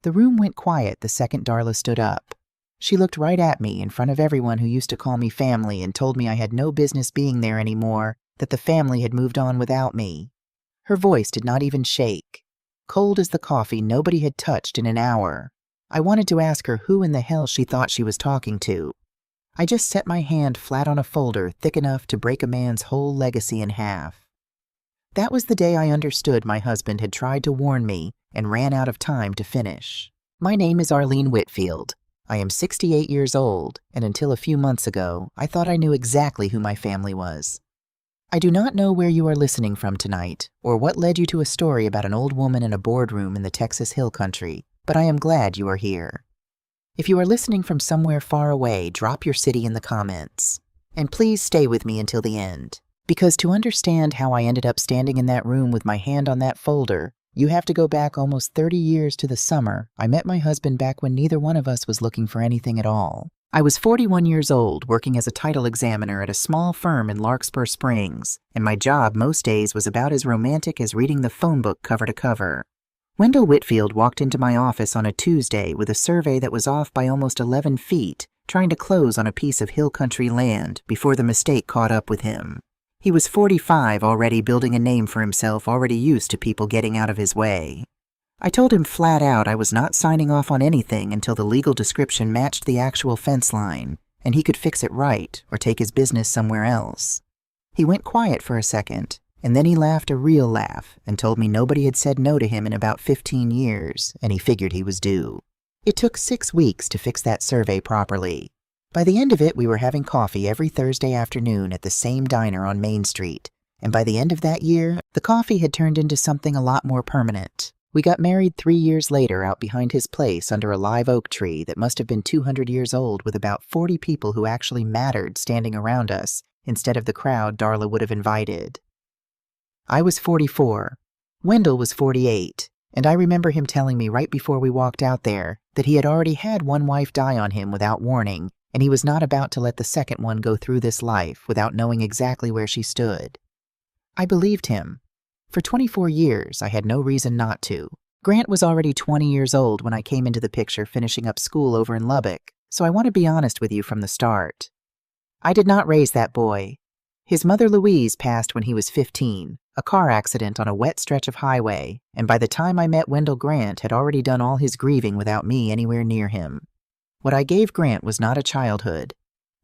The room went quiet the second Darla stood up. She looked right at me in front of everyone who used to call me family and told me I had no business being there anymore, that the family had moved on without me. Her voice did not even shake. Cold as the coffee nobody had touched in an hour. I wanted to ask her who in the hell she thought she was talking to. I just set my hand flat on a folder thick enough to break a man's whole legacy in half. That was the day I understood my husband had tried to warn me and ran out of time to finish. My name is Arlene Whitfield. I am 68 years old, and until a few months ago, I thought I knew exactly who my family was. I do not know where you are listening from tonight, or what led you to a story about an old woman in a boardroom in the Texas Hill Country, but I am glad you are here. If you are listening from somewhere far away, drop your city in the comments. And please stay with me until the end, because to understand how I ended up standing in that room with my hand on that folder, you have to go back almost 30 years to the summer I met my husband back when neither one of us was looking for anything at all. I was 41 years old, working as a title examiner at a small firm in Larkspur Springs, and my job most days was about as romantic as reading the phone book cover to cover. Wendell Whitfield walked into my office on a Tuesday with a survey that was off by almost 11 feet, trying to close on a piece of hill country land before the mistake caught up with him. He was 45, already building a name for himself, already used to people getting out of his way. I told him flat out I was not signing off on anything until the legal description matched the actual fence line, and he could fix it right or take his business somewhere else. He went quiet for a second, and then he laughed a real laugh and told me nobody had said no to him in about 15 years, and he figured he was due. It took 6 weeks to fix that survey properly. By the end of it, we were having coffee every Thursday afternoon at the same diner on Main Street, and by the end of that year, the coffee had turned into something a lot more permanent. We got married 3 years later out behind his place under a live oak tree that must have been 200 years old, with about 40 people who actually mattered standing around us instead of the crowd Darla would have invited. I was 44. Wendell was 48, and I remember him telling me right before we walked out there that he had already had one wife die on him without warning, and he was not about to let the second one go through this life without knowing exactly where she stood. I believed him. For 24 years, I had no reason not to. Grant was already 20 years old when I came into the picture finishing up school over in Lubbock, so I want to be honest with you from the start. I did not raise that boy. His mother Louise passed when he was 15, a car accident on a wet stretch of highway, and by the time I met Wendell, Grant had already done all his grieving without me anywhere near him. What I gave Grant was not a childhood.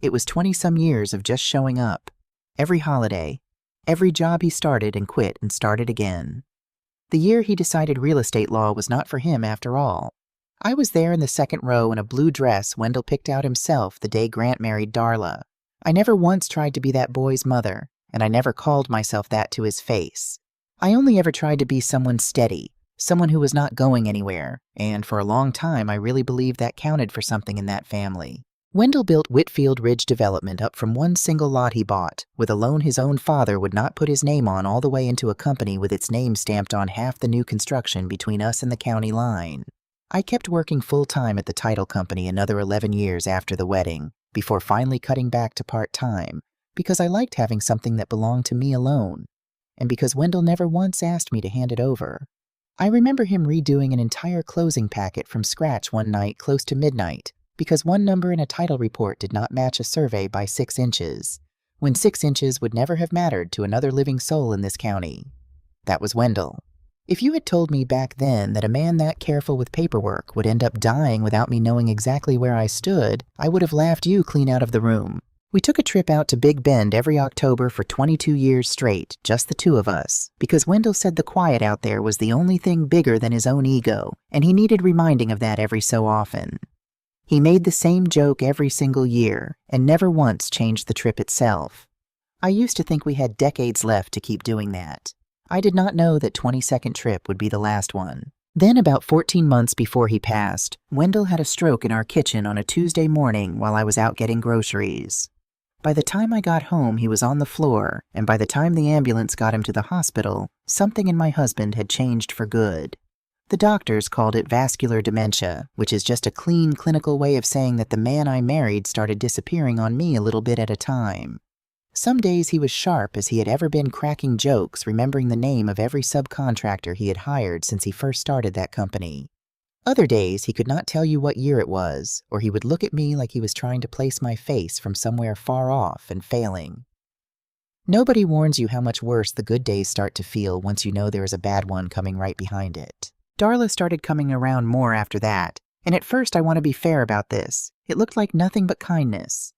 It was 20-some years of just showing up. Every holiday. Every job he started and quit and started again. The year he decided real estate law was not for him after all. I was there in the second row in a blue dress Wendell picked out himself the day Grant married Darla. I never once tried to be that boy's mother, and I never called myself that to his face. I only ever tried to be someone steady, someone who was not going anywhere, and for a long time I really believed that counted for something in that family. Wendell built Whitfield Ridge Development up from one single lot he bought, with a loan his own father would not put his name on, all the way into a company with its name stamped on half the new construction between us and the county line. I kept working full-time at the title company another 11 years after the wedding, before finally cutting back to part-time, because I liked having something that belonged to me alone, and because Wendell never once asked me to hand it over. I remember him redoing an entire closing packet from scratch one night close to midnight, because one number in a title report did not match a survey by 6 inches, when 6 inches would never have mattered to another living soul in this county. That was Wendell. If you had told me back then that a man that careful with paperwork would end up dying without me knowing exactly where I stood, I would have laughed you clean out of the room. We took a trip out to Big Bend every October for 22 years straight, just the two of us, because Wendell said the quiet out there was the only thing bigger than his own ego, and he needed reminding of that every so often. He made the same joke every single year, and never once changed the trip itself. I used to think we had decades left to keep doing that. I did not know that 22nd trip would be the last one. Then, about 14 months before he passed, Wendell had a stroke in our kitchen on a Tuesday morning while I was out getting groceries. By the time I got home, he was on the floor, and by the time the ambulance got him to the hospital, something in my husband had changed for good. The doctors called it vascular dementia, which is just a clean clinical way of saying that the man I married started disappearing on me a little bit at a time. Some days he was sharp as he had ever been, cracking jokes, remembering the name of every subcontractor he had hired since he first started that company. Other days, he could not tell you what year it was, or he would look at me like he was trying to place my face from somewhere far off and failing. Nobody warns you how much worse the good days start to feel once you know there is a bad one coming right behind it. Darla started coming around more after that, and at first I want to be fair about this. It looked like nothing but kindness.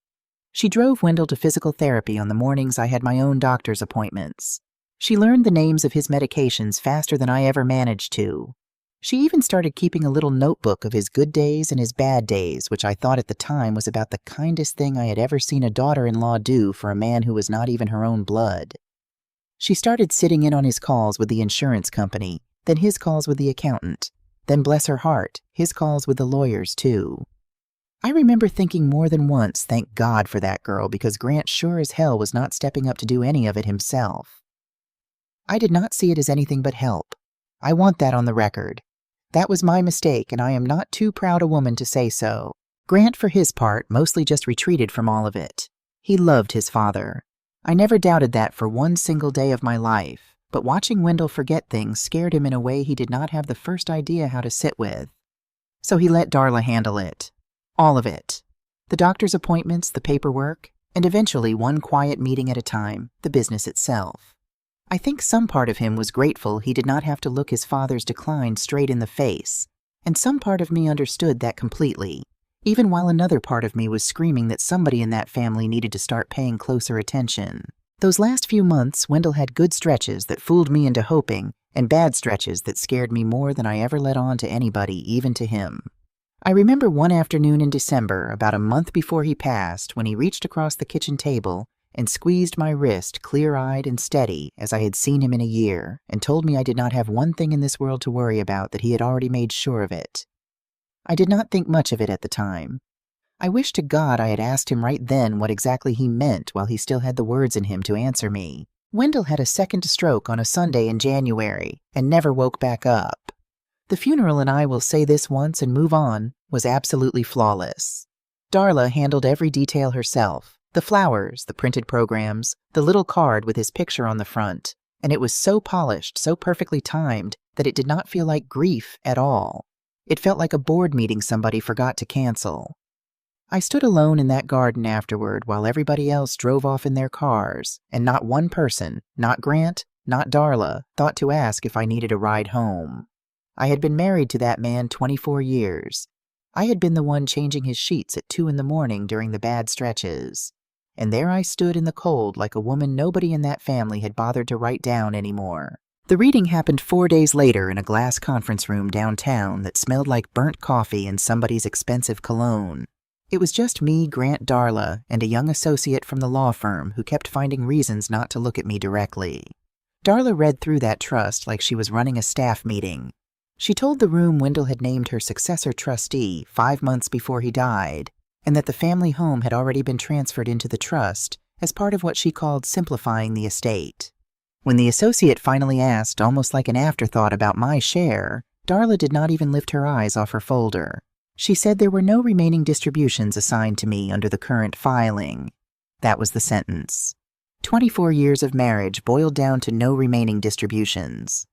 She drove Wendell to physical therapy on the mornings I had my own doctor's appointments. She learned the names of his medications faster than I ever managed to. She even started keeping a little notebook of his good days and his bad days, which I thought at the time was about the kindest thing I had ever seen a daughter-in-law do for a man who was not even her own blood. She started sitting in on his calls with the insurance company, then his calls with the accountant, then, bless her heart, his calls with the lawyers, too. I remember thinking more than once, thank God for that girl, because Grant sure as hell was not stepping up to do any of it himself. I did not see it as anything but help. I want that on the record. That was my mistake, and I am not too proud a woman to say so. Grant, for his part, mostly just retreated from all of it. He loved his father. I never doubted that for one single day of my life, but watching Wendell forget things scared him in a way he did not have the first idea how to sit with. So he let Darla handle it. All of it. The doctor's appointments, the paperwork, and eventually one quiet meeting at a time, the business itself. I think some part of him was grateful he did not have to look his father's decline straight in the face, and some part of me understood that completely, even while another part of me was screaming that somebody in that family needed to start paying closer attention. Those last few months, Wendell had good stretches that fooled me into hoping, and bad stretches that scared me more than I ever let on to anybody, even to him. I remember one afternoon in December, about a month before he passed, when he reached across the kitchen table and squeezed my wrist clear-eyed and steady as I had seen him in a year, and told me I did not have one thing in this world to worry about, that he had already made sure of it. I did not think much of it at the time. I wish to God I had asked him right then what exactly he meant while he still had the words in him to answer me. Wendell had a second stroke on a Sunday in January and never woke back up. The funeral, and I will say this once and move on, was absolutely flawless. Darla handled every detail herself. The flowers, the printed programs, the little card with his picture on the front, and it was so polished, so perfectly timed, that it did not feel like grief at all. It felt like a board meeting somebody forgot to cancel. I stood alone in that garden afterward while everybody else drove off in their cars, and not one person, not Grant, not Darla, thought to ask if I needed a ride home. I had been married to that man 24 years. I had been the one changing his sheets at 2 a.m. during the bad stretches. And there I stood in the cold like a woman nobody in that family had bothered to write down anymore. The reading happened 4 days later in a glass conference room downtown that smelled like burnt coffee and somebody's expensive cologne. It was just me, Grant, Darla, and a young associate from the law firm who kept finding reasons not to look at me directly. Darla read through that trust like she was running a staff meeting. She told the room Wendell had named her successor trustee 5 months before he died, and that the family home had already been transferred into the trust as part of what she called simplifying the estate. When the associate finally asked, almost like an afterthought, about my share, Darla did not even lift her eyes off her folder. She said there were no remaining distributions assigned to me under the current filing. That was the sentence. 24 years of marriage boiled down to no remaining distributions.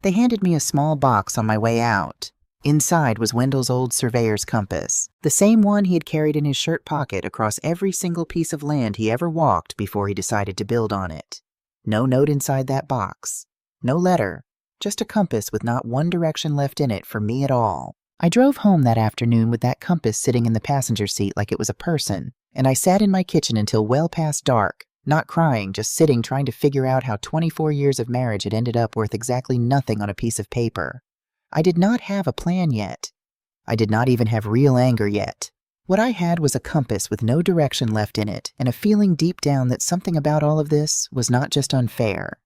They handed me a small box on my way out. Inside was Wendell's old surveyor's compass, the same one he had carried in his shirt pocket across every single piece of land he ever walked before he decided to build on it. No note inside that box. No letter. Just a compass with not one direction left in it for me at all. I drove home that afternoon with that compass sitting in the passenger seat like it was a person, and I sat in my kitchen until well past dark, not crying, just sitting trying to figure out how 24 years of marriage had ended up worth exactly nothing on a piece of paper. I did not have a plan yet. I did not even have real anger yet. What I had was a compass with no direction left in it, and a feeling deep down that something about all of this was not just unfair.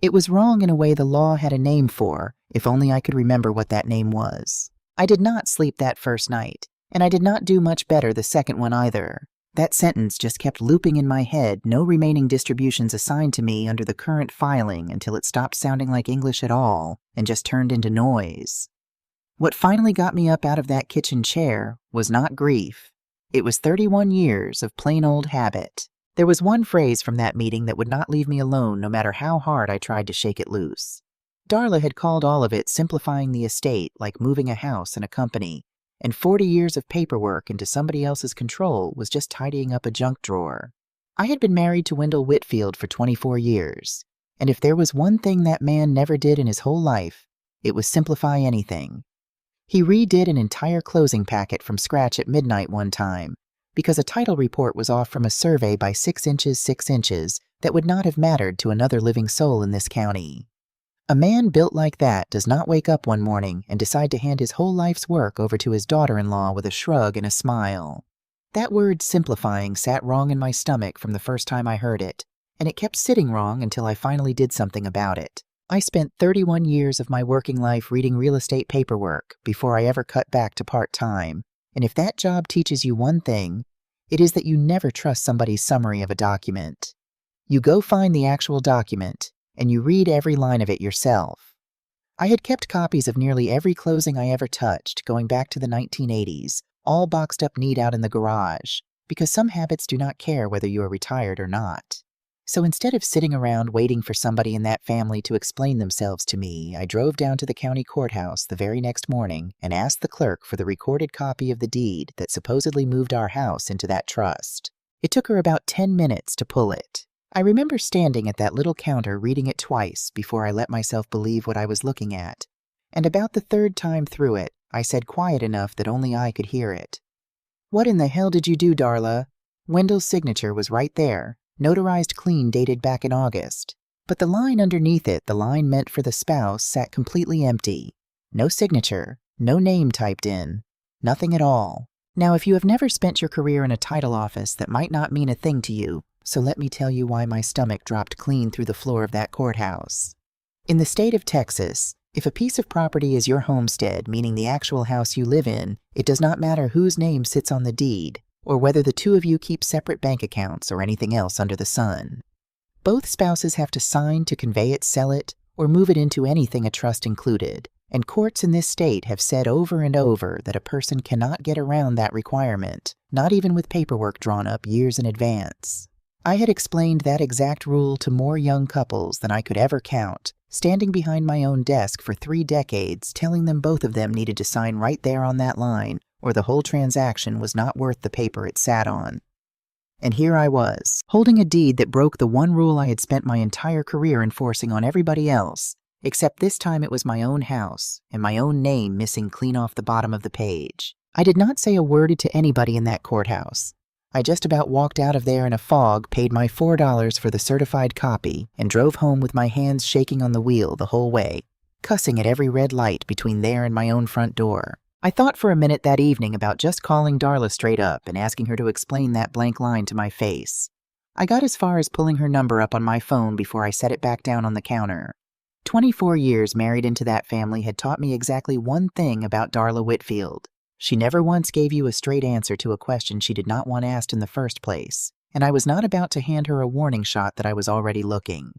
It was wrong in a way the law had a name for, if only I could remember what that name was. I did not sleep that first night, and I did not do much better the second one either. That sentence just kept looping in my head, no remaining distributions assigned to me under the current filing, until it stopped sounding like English at all and just turned into noise. What finally got me up out of that kitchen chair was not grief. It was 31 years of plain old habit. There was one phrase from that meeting that would not leave me alone no matter how hard I tried to shake it loose. Darla had called all of it simplifying the estate like moving a house and a company, and 40 years of paperwork into somebody else's control was just tidying up a junk drawer. I had been married to Wendell Whitfield for 24 years, and if there was one thing that man never did in his whole life, it was simplify anything. He redid an entire closing packet from scratch at midnight one time, because a title report was off from a survey by 6 inches 6 inches that would not have mattered to another living soul in this county. A man built like that does not wake up one morning and decide to hand his whole life's work over to his daughter-in-law with a shrug and a smile. That word simplifying sat wrong in my stomach from the first time I heard it, and it kept sitting wrong until I finally did something about it. I spent 31 years of my working life reading real estate paperwork before I ever cut back to part-time, and if that job teaches you one thing, it is that you never trust somebody's summary of a document. You go find the actual document, and you read every line of it yourself. I had kept copies of nearly every closing I ever touched, going back to the 1980s, all boxed up neat out in the garage, because some habits do not care whether you are retired or not. So instead of sitting around waiting for somebody in that family to explain themselves to me, I drove down to the county courthouse the very next morning and asked the clerk for the recorded copy of the deed that supposedly moved our house into that trust. It took her about 10 minutes to pull it. I remember standing at that little counter reading it twice before I let myself believe what I was looking at, and about the third time through it, I said quiet enough that only I could hear it. "What in the hell did you do, Darla?" Wendell's signature was right there, notarized clean, dated back in August. But the line underneath it, the line meant for the spouse, sat completely empty. No signature, no name typed in, nothing at all. Now, if you have never spent your career in a title office, that might not mean a thing to you, so let me tell you why my stomach dropped clean through the floor of that courthouse. In the state of Texas, if a piece of property is your homestead, meaning the actual house you live in, it does not matter whose name sits on the deed, or whether the two of you keep separate bank accounts or anything else under the sun. Both spouses have to sign to convey it, sell it, or move it into anything a trust included, and courts in this state have said over and over that a person cannot get around that requirement, not even with paperwork drawn up years in advance. I had explained that exact rule to more young couples than I could ever count, standing behind my own desk for 3 decades, telling them both of them needed to sign right there on that line, or the whole transaction was not worth the paper it sat on. And here I was, holding a deed that broke the one rule I had spent my entire career enforcing on everybody else, except this time it was my own house, and my own name missing clean off the bottom of the page. I did not say a word to anybody in that courthouse. I just about walked out of there in a fog, paid my $4 for the certified copy, and drove home with my hands shaking on the wheel the whole way, cussing at every red light between there and my own front door. I thought for a minute that evening about just calling Darla straight up and asking her to explain that blank line to my face. I got as far as pulling her number up on my phone before I set it back down on the counter. 24 years married into that family had taught me exactly one thing about Darla Whitfield. She never once gave you a straight answer to a question she did not want asked in the first place, and I was not about to hand her a warning shot that I was already looking.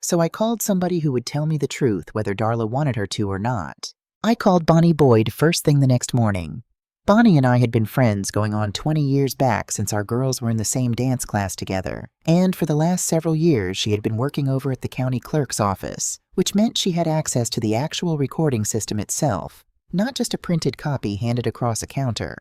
So I called somebody who would tell me the truth whether Darla wanted her to or not. I called Bonnie Boyd first thing the next morning. Bonnie and I had been friends going on 20 years back since our girls were in the same dance class together, and for the last several years she had been working over at the county clerk's office, which meant she had access to the actual recording system itself, not just a printed copy handed across a counter.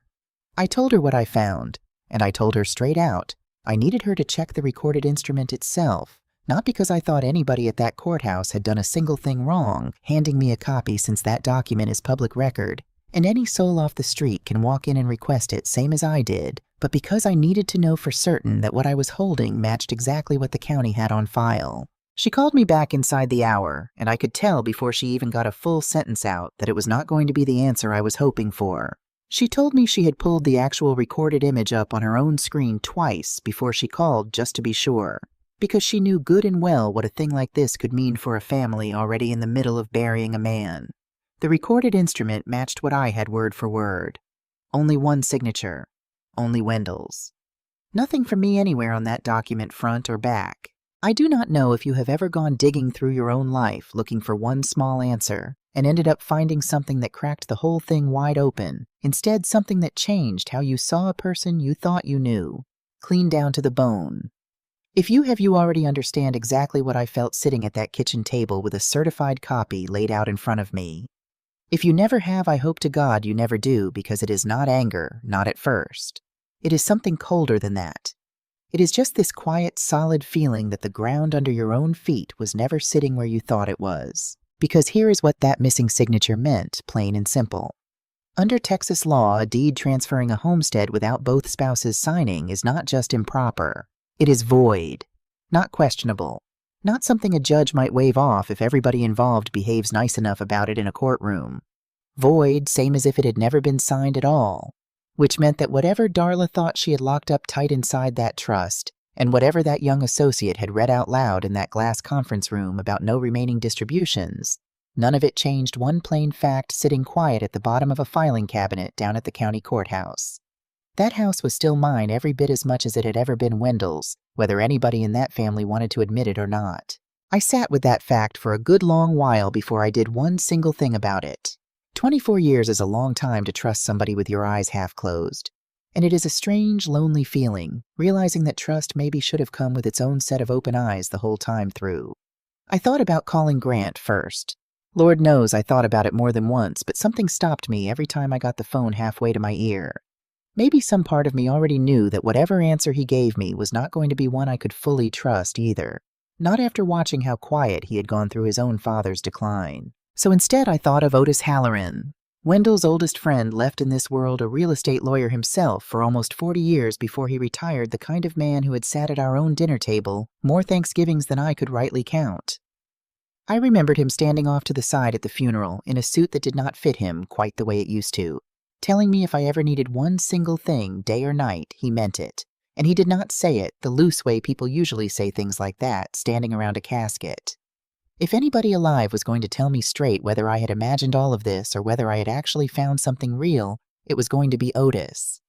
I told her what I found, and I told her straight out I needed her to check the recorded instrument itself, not because I thought anybody at that courthouse had done a single thing wrong, handing me a copy since that document is public record, and any soul off the street can walk in and request it same as I did, but because I needed to know for certain that what I was holding matched exactly what the county had on file. She called me back inside the hour, and I could tell before she even got a full sentence out that it was not going to be the answer I was hoping for. She told me she had pulled the actual recorded image up on her own screen twice before she called just to be sure, because she knew good and well what a thing like this could mean for a family already in the middle of burying a man. The recorded instrument matched what I had word for word. Only one signature. Only Wendell's. Nothing from me anywhere on that document front or back. I do not know if you have ever gone digging through your own life looking for one small answer and ended up finding something that cracked the whole thing wide open, instead something that changed how you saw a person you thought you knew, clean down to the bone. If you have, you already understand exactly what I felt sitting at that kitchen table with a certified copy laid out in front of me. If you never have, I hope to God you never do, because it is not anger, not at first. It is something colder than that. It is just this quiet, solid feeling that the ground under your own feet was never sitting where you thought it was. Because here is what that missing signature meant, plain and simple. Under Texas law, a deed transferring a homestead without both spouses signing is not just improper. It is void, not questionable, not something a judge might wave off if everybody involved behaves nice enough about it in a courtroom. Void, same as if it had never been signed at all, which meant that whatever Darla thought she had locked up tight inside that trust, and whatever that young associate had read out loud in that glass conference room about no remaining distributions, none of it changed one plain fact sitting quiet at the bottom of a filing cabinet down at the county courthouse. That house was still mine every bit as much as it had ever been Wendell's, whether anybody in that family wanted to admit it or not. I sat with that fact for a good long while before I did one single thing about it. 24 years is a long time to trust somebody with your eyes half closed, and it is a strange, lonely feeling, realizing that trust maybe should have come with its own set of open eyes the whole time through. I thought about calling Grant first. Lord knows I thought about it more than once, but something stopped me every time I got the phone halfway to my ear. Maybe some part of me already knew that whatever answer he gave me was not going to be one I could fully trust either, not after watching how quiet he had gone through his own father's decline. So instead I thought of Otis Halloran, Wendell's oldest friend, left in this world a real estate lawyer himself for almost 40 years before he retired, the kind of man who had sat at our own dinner table more Thanksgivings than I could rightly count. I remembered him standing off to the side at the funeral in a suit that did not fit him quite the way it used to, telling me if I ever needed one single thing, day or night, he meant it. And he did not say it the loose way people usually say things like that, standing around a casket. If anybody alive was going to tell me straight whether I had imagined all of this or whether I had actually found something real, it was going to be Otis.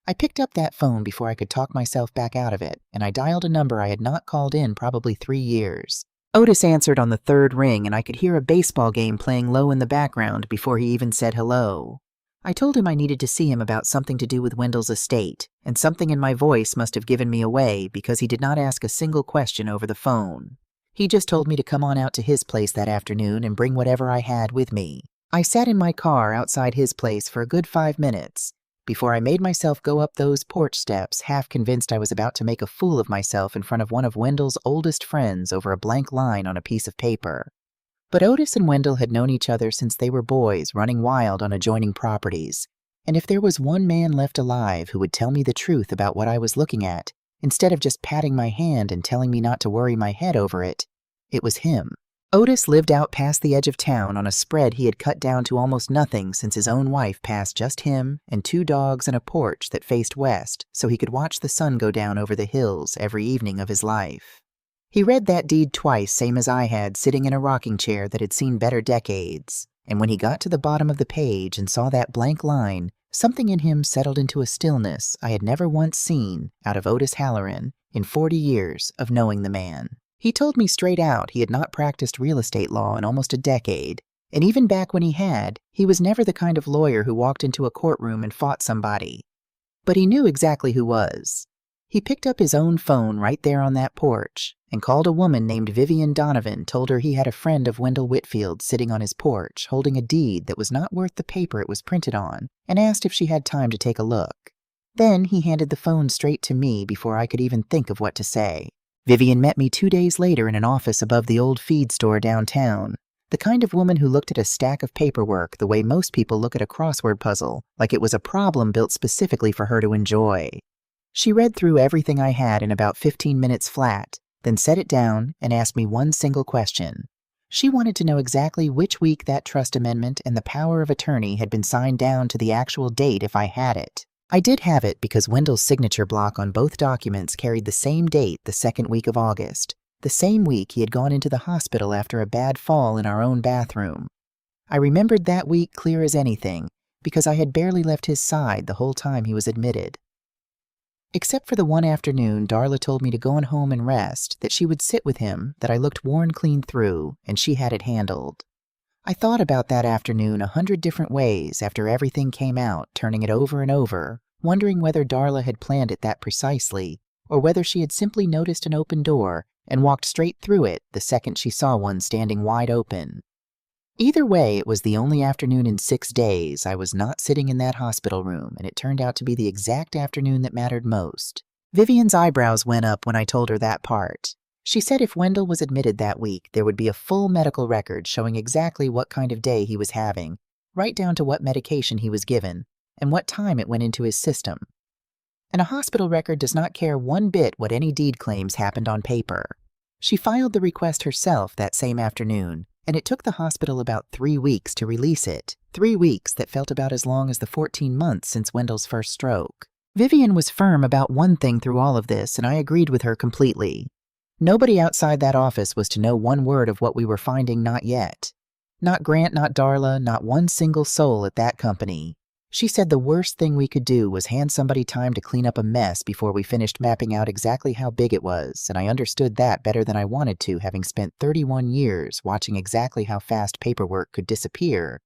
I picked up that phone before I could talk myself back out of it, and I dialed a number I had not called in probably 3 years. Otis answered on the third ring, and I could hear a baseball game playing low in the background before he even said hello. I told him I needed to see him about something to do with Wendell's estate, and something in my voice must have given me away because he did not ask a single question over the phone. He just told me to come on out to his place that afternoon and bring whatever I had with me. I sat in my car outside his place for a good 5 minutes before I made myself go up those porch steps, half convinced I was about to make a fool of myself in front of one of Wendell's oldest friends over a blank line on a piece of paper. But Otis and Wendell had known each other since they were boys running wild on adjoining properties, and if there was one man left alive who would tell me the truth about what I was looking at, instead of just patting my hand and telling me not to worry my head over it, it was him. Otis lived out past the edge of town on a spread he had cut down to almost nothing since his own wife passed just him and 2 dogs and a porch that faced west so he could watch the sun go down over the hills every evening of his life. He read that deed twice, same as I had, sitting in a rocking chair that had seen better decades, and when he got to the bottom of the page and saw that blank line, something in him settled into a stillness I had never once seen out of Otis Halloran in 40 years of knowing the man. He told me straight out he had not practiced real estate law in almost a decade, and even back when he had, he was never the kind of lawyer who walked into a courtroom and fought somebody. But he knew exactly who was. He picked up his own phone right there on that porch and called a woman named Vivian Donovan, told her he had a friend of Wendell Whitfield sitting on his porch holding a deed that was not worth the paper it was printed on, and asked if she had time to take a look. Then he handed the phone straight to me before I could even think of what to say. Vivian met me 2 days later in an office above the old feed store downtown, the kind of woman who looked at a stack of paperwork the way most people look at a crossword puzzle, like it was a problem built specifically for her to enjoy. She read through everything I had in about 15 minutes flat, then set it down and asked me one single question. She wanted to know exactly which week that trust amendment and the power of attorney had been signed down to the actual date if I had it. I did have it because Wendell's signature block on both documents carried the same date, the 2nd week of August, the same week he had gone into the hospital after a bad fall in our own bathroom. I remembered that week clear as anything because I had barely left his side the whole time he was admitted. Except for the one afternoon Darla told me to go on home and rest, that she would sit with him, that I looked worn clean through, and she had it handled. I thought about that afternoon 100 different ways after everything came out, turning it over and over, wondering whether Darla had planned it that precisely, or whether she had simply noticed an open door and walked straight through it the second she saw one standing wide open. Either way, it was the only afternoon in 6 days I was not sitting in that hospital room, and it turned out to be the exact afternoon that mattered most. Vivian's eyebrows went up when I told her that part. She said if Wendell was admitted that week, there would be a full medical record showing exactly what kind of day he was having, right down to what medication he was given, and what time it went into his system. And a hospital record does not care one bit what any deed claims happened on paper. She filed the request herself that same afternoon, and it took the hospital about 3 weeks to release it. 3 weeks that felt about as long as the 14 months since Wendell's first stroke. Vivian was firm about one thing through all of this, and I agreed with her completely. Nobody outside that office was to know one word of what we were finding, not yet. Not Grant, not Darla, not one single soul at that company. She said the worst thing we could do was hand somebody time to clean up a mess before we finished mapping out exactly how big it was, and I understood that better than I wanted to, having spent 31 years watching exactly how fast paperwork could disappear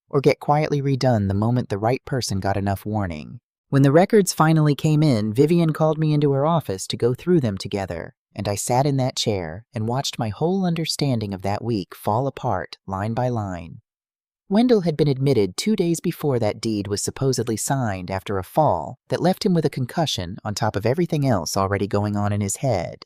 or get quietly redone the moment the right person got enough warning. When the records finally came in, Vivian called me into her office to go through them together, and I sat in that chair and watched my whole understanding of that week fall apart line by line. Wendell had been admitted 2 days before that deed was supposedly signed after a fall that left him with a concussion on top of everything else already going on in his head.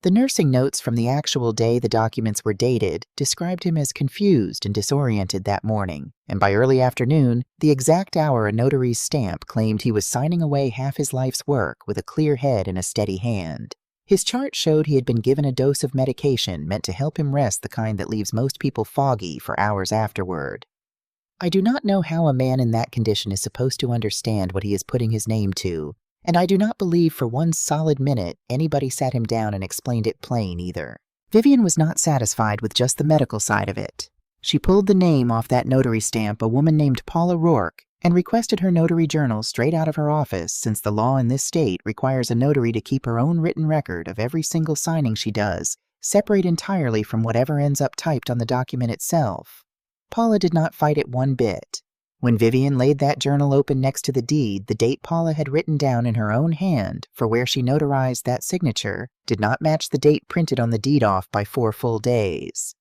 The nursing notes from the actual day the documents were dated described him as confused and disoriented that morning, and by early afternoon, the exact hour a notary's stamp claimed he was signing away half his life's work with a clear head and a steady hand. His chart showed he had been given a dose of medication meant to help him rest, the kind that leaves most people foggy for hours afterward. I do not know how a man in that condition is supposed to understand what he is putting his name to, and I do not believe for one solid minute anybody sat him down and explained it plain either. Vivian was not satisfied with just the medical side of it. She pulled the name off that notary stamp, a woman named Paula Rourke, and requested her notary journal straight out of her office, since the law in this state requires a notary to keep her own written record of every single signing she does, separate entirely from whatever ends up typed on the document itself. Paula did not fight it one bit. When Vivian laid that journal open next to the deed, the date Paula had written down in her own hand for where she notarized that signature did not match the date printed on the deed off by 4 full days.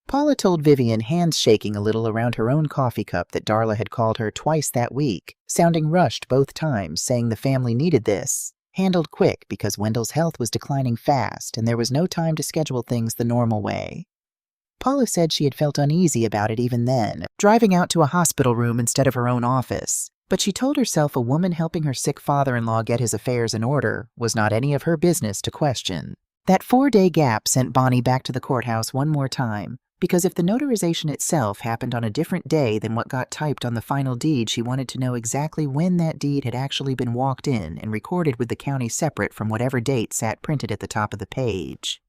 Paula told Vivian, hands shaking a little around her own coffee cup, that Darla had called her twice that week, sounding rushed both times, saying the family needed this, handled quick because Wendell's health was declining fast and there was no time to schedule things the normal way. Paula said she had felt uneasy about it even then, driving out to a hospital room instead of her own office, but she told herself a woman helping her sick father-in-law get his affairs in order was not any of her business to question. That 4-day gap sent Bonnie back to the courthouse one more time, because if the notarization itself happened on a different day than what got typed on the final deed, she wanted to know exactly when that deed had actually been walked in and recorded with the county separate from whatever date sat printed at the top of the page.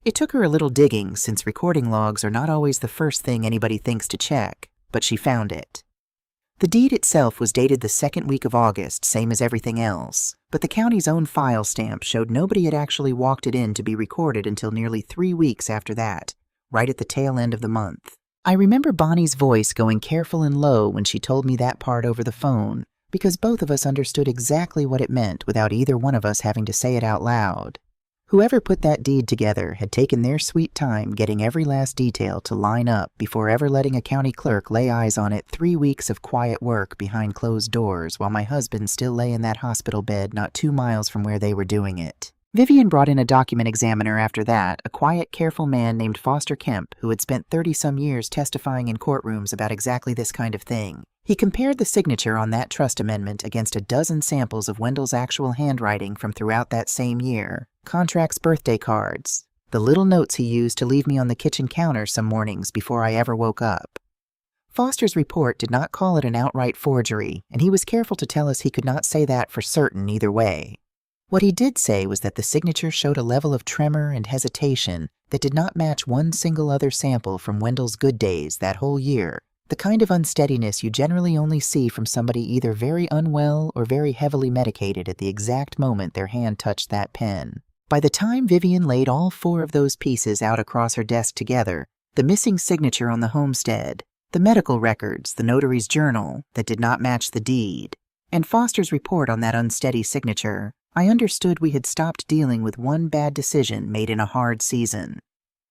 It took her a little digging, since recording logs are not always the first thing anybody thinks to check, but she found it. The deed itself was dated the 2nd week of August, same as everything else, but the county's own file stamp showed nobody had actually walked it in to be recorded until nearly 3 weeks after that, right at the tail end of the month. I remember Bonnie's voice going careful and low when she told me that part over the phone, because both of us understood exactly what it meant without either one of us having to say it out loud. Whoever put that deed together had taken their sweet time getting every last detail to line up before ever letting a county clerk lay eyes on it. 3 weeks of quiet work behind closed doors while my husband still lay in that hospital bed not 2 miles from where they were doing it. Vivian brought in a document examiner after that, a quiet, careful man named Foster Kemp, who had spent 30-some years testifying in courtrooms about exactly this kind of thing. He compared the signature on that trust amendment against a dozen samples of Wendell's actual handwriting from throughout that same year, contracts, birthday cards, the little notes he used to leave me on the kitchen counter some mornings before I ever woke up. Foster's report did not call it an outright forgery, and he was careful to tell us he could not say that for certain either way. What he did say was that the signature showed a level of tremor and hesitation that did not match one single other sample from Wendell's good days that whole year, the kind of unsteadiness you generally only see from somebody either very unwell or very heavily medicated at the exact moment their hand touched that pen. By the time Vivian laid all 4 of those pieces out across her desk together, the missing signature on the homestead, the medical records, the notary's journal that did not match the deed, and Foster's report on that unsteady signature, I understood we had stopped dealing with one bad decision made in a hard season.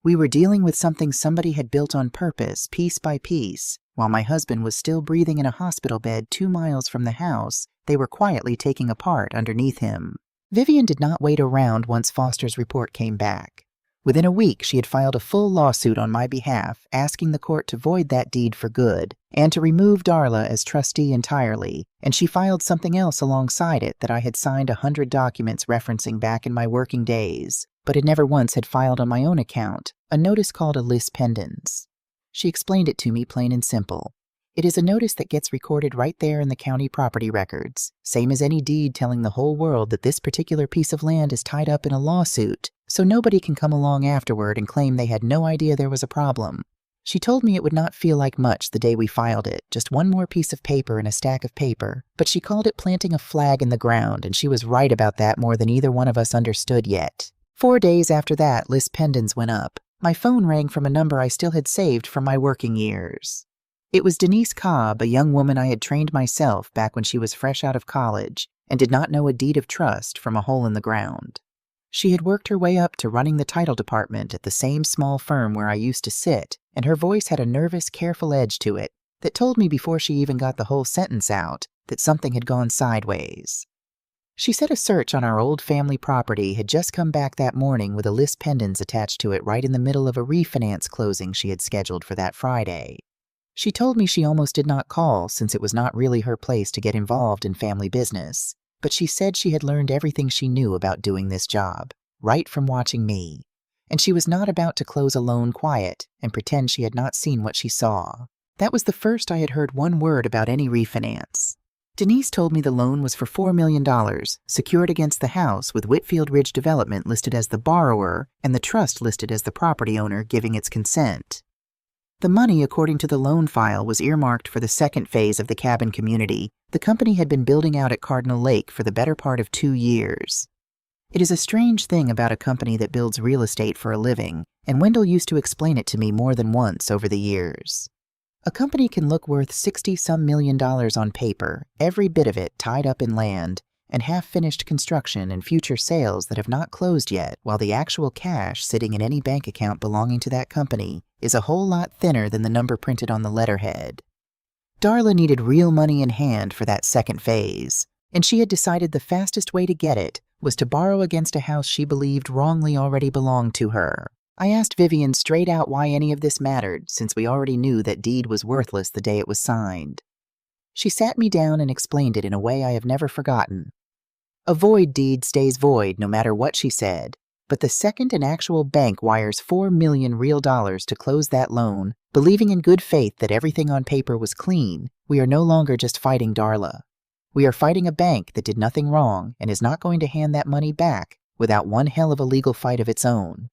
We were dealing with something somebody had built on purpose, piece by piece. While my husband was still breathing in a hospital bed 2 miles from the house, they were quietly taking apart underneath him. Vivian did not wait around once Foster's report came back. Within a week, she had filed a full lawsuit on my behalf, asking the court to void that deed for good and to remove Darla as trustee entirely, and she filed something else alongside it that I had signed 100 documents referencing back in my working days, but had never once had filed on my own account, a notice called a lis pendens. She explained it to me plain and simple. It is a notice that gets recorded right there in the county property records, same as any deed telling the whole world that this particular piece of land is tied up in a lawsuit, so nobody can come along afterward and claim they had no idea there was a problem. She told me it would not feel like much the day we filed it, just one more piece of paper in a stack of paper, but she called it planting a flag in the ground, and she was right about that more than either one of us understood yet. 4 days after that, lis pendens went up. My phone rang from a number I still had saved from my working years. It was Denise Cobb, a young woman I had trained myself back when she was fresh out of college and did not know a deed of trust from a hole in the ground. She had worked her way up to running the title department at the same small firm where I used to sit, and her voice had a nervous, careful edge to it that told me before she even got the whole sentence out that something had gone sideways. She said a search on our old family property had just come back that morning with a lis pendens attached to it right in the middle of a refinance closing she had scheduled for that Friday. She told me she almost did not call since it was not really her place to get involved in family business, but she said she had learned everything she knew about doing this job, right from watching me, and she was not about to close a loan quiet and pretend she had not seen what she saw. That was the first I had heard one word about any refinance. Denise told me the loan was for $4 million, secured against the house with Whitfield Ridge Development listed as the borrower and the trust listed as the property owner giving its consent. The money, according to the loan file, was earmarked for the second phase of the cabin community the company had been building out at Cardinal Lake for the better part of 2 years. It is a strange thing about a company that builds real estate for a living, and Wendell used to explain it to me more than once over the years. A company can look worth $60-some million on paper, every bit of it tied up in land, and half-finished construction and future sales that have not closed yet, while the actual cash sitting in any bank account belonging to that company is a whole lot thinner than the number printed on the letterhead. Darla needed real money in hand for that second phase, and she had decided the fastest way to get it was to borrow against a house she believed wrongly already belonged to her. I asked Vivian straight out why any of this mattered, since we already knew that deed was worthless the day it was signed. She sat me down and explained it in a way I have never forgotten. A void deed stays void no matter what she said, but the second an actual bank wires $4 million real dollars to close that loan, believing in good faith that everything on paper was clean, we are no longer just fighting Darla. We are fighting a bank that did nothing wrong and is not going to hand that money back without one hell of a legal fight of its own.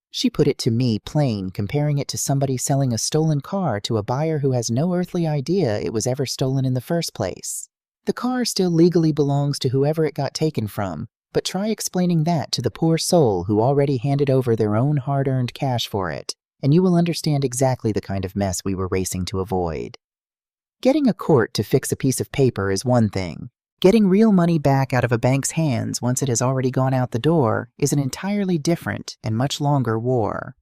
She put it to me plain, comparing it to somebody selling a stolen car to a buyer who has no earthly idea it was ever stolen in the first place. The car still legally belongs to whoever it got taken from, but try explaining that to the poor soul who already handed over their own hard-earned cash for it, and you will understand exactly the kind of mess we were racing to avoid. Getting a court to fix a piece of paper is one thing. Getting real money back out of a bank's hands once it has already gone out the door is an entirely different and much longer war.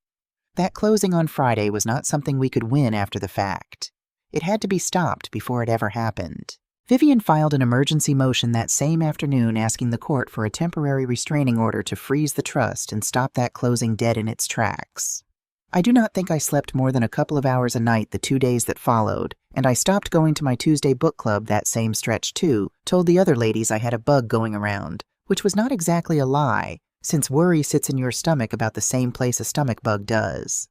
That closing on Friday was not something we could win after the fact. It had to be stopped before it ever happened. Vivian filed an emergency motion that same afternoon asking the court for a temporary restraining order to freeze the trust and stop that closing dead in its tracks. I do not think I slept more than a couple of hours a night the 2 days that followed, and I stopped going to my Tuesday book club that same stretch too, told the other ladies I had a bug going around, which was not exactly a lie, since worry sits in your stomach about the same place a stomach bug does.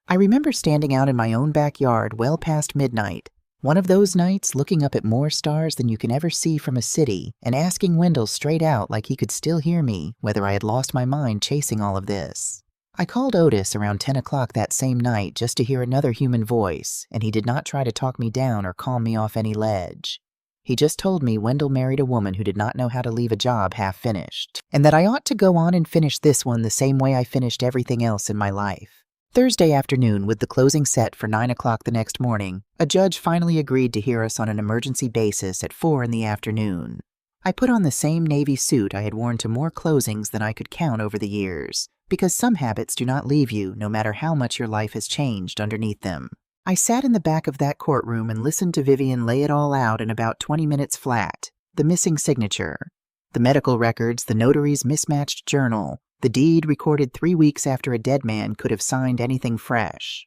I remember standing out in my own backyard well past midnight, one of those nights looking up at more stars than you can ever see from a city, and asking Wendell straight out like he could still hear me whether I had lost my mind chasing all of this. I called Otis around 10 o'clock that same night just to hear another human voice, and he did not try to talk me down or calm me off any ledge. He just told me Wendell married a woman who did not know how to leave a job half-finished, and that I ought to go on and finish this one the same way I finished everything else in my life. Thursday afternoon, with the closing set for 9 o'clock the next morning, a judge finally agreed to hear us on an emergency basis at 4 in the afternoon. I put on the same navy suit I had worn to more closings than I could count over the years, because some habits do not leave you no matter how much your life has changed underneath them. I sat in the back of that courtroom and listened to Vivian lay it all out in about 20 minutes flat. The missing signature, the medical records, the notary's mismatched journal, the deed recorded 3 weeks after a dead man could have signed anything fresh.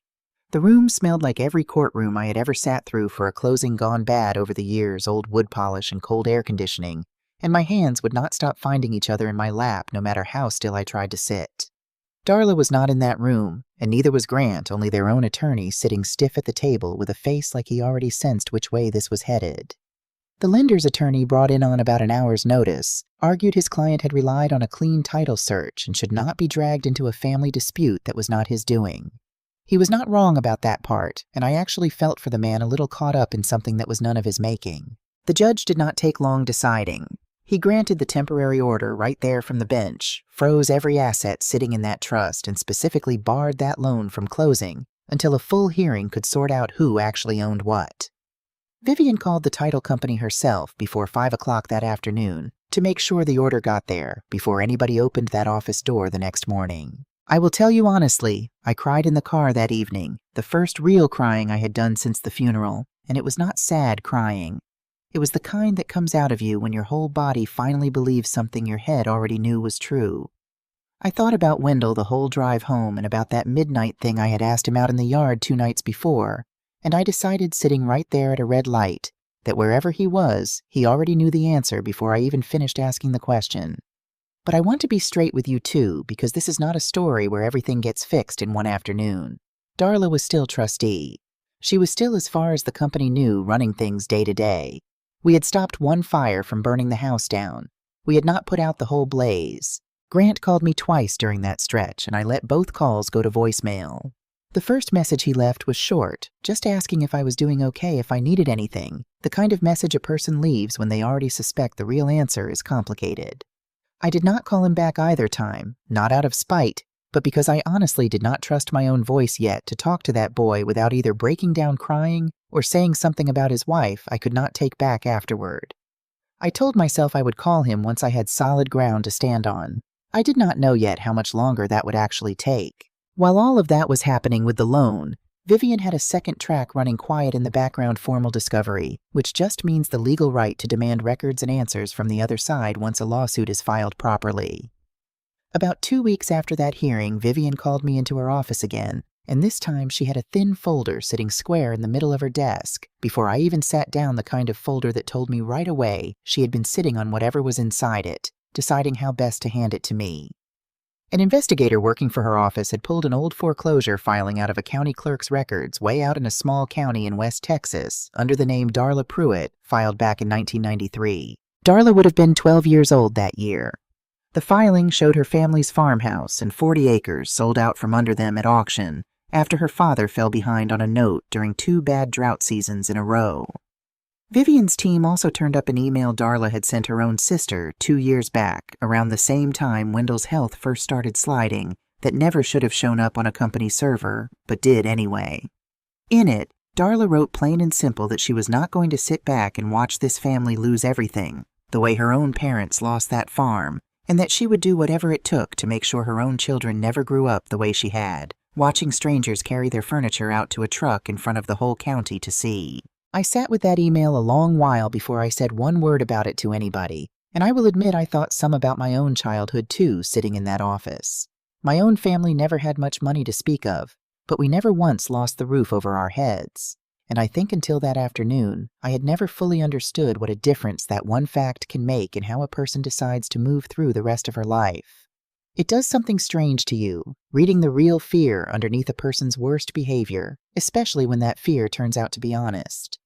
The room smelled like every courtroom I had ever sat through for a closing gone bad over the years, old wood polish and cold air conditioning, and my hands would not stop finding each other in my lap no matter how still I tried to sit. Darla was not in that room, and neither was Grant, only their own attorney sitting stiff at the table with a face like he already sensed which way this was headed. The lender's attorney, brought in on about an hour's notice, argued his client had relied on a clean title search and should not be dragged into a family dispute that was not his doing. He was not wrong about that part, and I actually felt for the man a little caught up in something that was none of his making. The judge did not take long deciding. He granted the temporary order right there from the bench, froze every asset sitting in that trust, and specifically barred that loan from closing until a full hearing could sort out who actually owned what. Vivian called the title company herself before 5 o'clock that afternoon to make sure the order got there before anybody opened that office door the next morning. I will tell you honestly, I cried in the car that evening, the first real crying I had done since the funeral, and it was not sad crying. It was the kind that comes out of you when your whole body finally believes something your head already knew was true. I thought about Wendell the whole drive home and about that midnight thing I had asked him out in the yard 2 nights before, and I decided sitting right there at a red light that wherever he was, he already knew the answer before I even finished asking the question. But I want to be straight with you too, because this is not a story where everything gets fixed in one afternoon. Darla was still trustee. She was still, as far as the company knew, running things day to day. We had stopped one fire from burning the house down. We had not put out the whole blaze. Grant called me twice during that stretch, and I let both calls go to voicemail. The first message he left was short, just asking if I was doing okay if I needed anything, the kind of message a person leaves when they already suspect the real answer is complicated. I did not call him back either time, not out of spite, but because I honestly did not trust my own voice yet to talk to that boy without either breaking down crying or saying something about his wife I could not take back afterward. I told myself I would call him once I had solid ground to stand on. I did not know yet how much longer that would actually take. While all of that was happening with the loan, Vivian had a second track running quiet in the background, formal discovery, which just means the legal right to demand records and answers from the other side once a lawsuit is filed properly. About 2 weeks after that hearing, Vivian called me into her office again, and this time she had a thin folder sitting square in the middle of her desk. Before I even sat down, the kind of folder that told me right away she had been sitting on whatever was inside it, deciding how best to hand it to me. An investigator working for her office had pulled an old foreclosure filing out of a county clerk's records way out in a small county in West Texas under the name Darla Pruitt, filed back in 1993. Darla would have been 12 years old that year. The filing showed her family's farmhouse and 40 acres sold out from under them at auction after her father fell behind on a note during 2 bad drought seasons in a row. Vivian's team also turned up an email Darla had sent her own sister 2 years back, around the same time Wendell's health first started sliding, that never should have shown up on a company server, but did anyway. In it, Darla wrote plain and simple that she was not going to sit back and watch this family lose everything, the way her own parents lost that farm, and that she would do whatever it took to make sure her own children never grew up the way she had, watching strangers carry their furniture out to a truck in front of the whole county to see. I sat with that email a long while before I said one word about it to anybody, and I will admit I thought some about my own childhood too, sitting in that office. My own family never had much money to speak of, but we never once lost the roof over our heads. And I think until that afternoon, I had never fully understood what a difference that one fact can make in how a person decides to move through the rest of her life. It does something strange to you, reading the real fear underneath a person's worst behavior, especially when that fear turns out to be honest.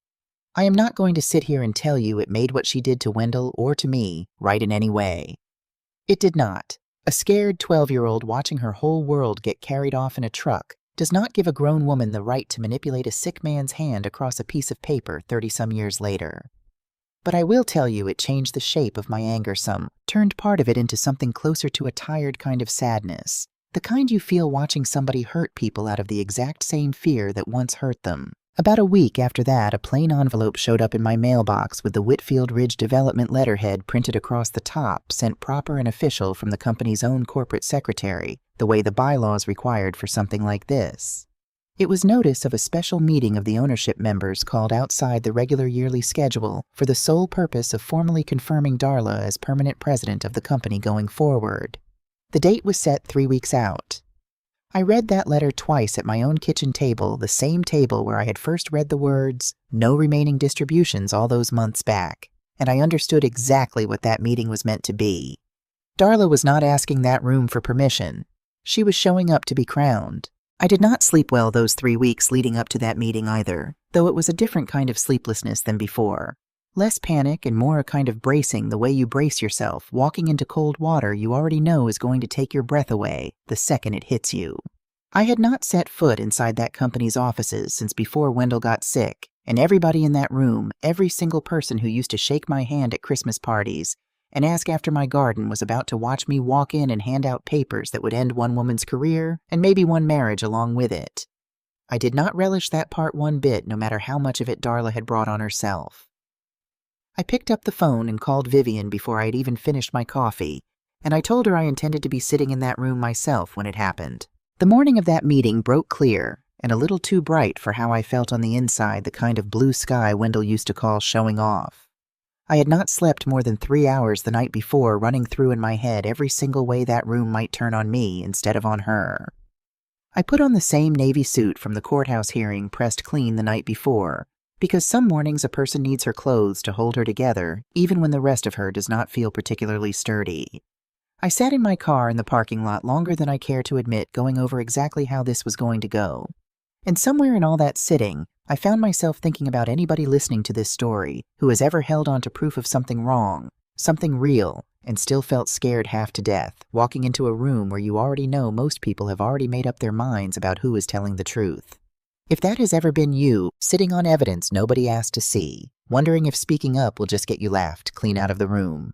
I am not going to sit here and tell you it made what she did to Wendell or to me right in any way. It did not. A scared 12-year-old watching her whole world get carried off in a truck does not give a grown woman the right to manipulate a sick man's hand across a piece of paper 30-some years later. But I will tell you it changed the shape of my anger some, turned part of it into something closer to a tired kind of sadness, the kind you feel watching somebody hurt people out of the exact same fear that once hurt them. About a week after that, a plain envelope showed up in my mailbox with the Whitfield Ridge Development letterhead printed across the top, sent proper and official from the company's own corporate secretary, the way the bylaws required for something like this. It was notice of a special meeting of the ownership members called outside the regular yearly schedule for the sole purpose of formally confirming Darla as permanent president of the company going forward. The date was set 3 weeks out. I read that letter twice at my own kitchen table, the same table where I had first read the words, "No remaining distributions," all those months back, and I understood exactly what that meeting was meant to be. Darla was not asking that room for permission. She was showing up to be crowned. I did not sleep well those 3 weeks leading up to that meeting either, though it was a different kind of sleeplessness than before. Less panic and more a kind of bracing, the way you brace yourself, walking into cold water you already know is going to take your breath away the second it hits you. I had not set foot inside that company's offices since before Wendell got sick, and everybody in that room, every single person who used to shake my hand at Christmas parties and ask after my garden, was about to watch me walk in and hand out papers that would end one woman's career and maybe one marriage along with it. I did not relish that part one bit, no matter how much of it Darla had brought on herself. I picked up the phone and called Vivian before I had even finished my coffee, and I told her I intended to be sitting in that room myself when it happened. The morning of that meeting broke clear, and a little too bright for how I felt on the inside, the kind of blue sky Wendell used to call showing off. I had not slept more than 3 hours the night before, running through in my head every single way that room might turn on me instead of on her. I put on the same navy suit from the courthouse hearing, pressed clean the night before, because some mornings a person needs her clothes to hold her together, even when the rest of her does not feel particularly sturdy. I sat in my car in the parking lot longer than I care to admit, going over exactly how this was going to go. And somewhere in all that sitting, I found myself thinking about anybody listening to this story who has ever held on to proof of something wrong, something real, and still felt scared half to death, walking into a room where you already know most people have already made up their minds about who is telling the truth. If that has ever been you, sitting on evidence nobody asked to see, wondering if speaking up will just get you laughed clean out of the room.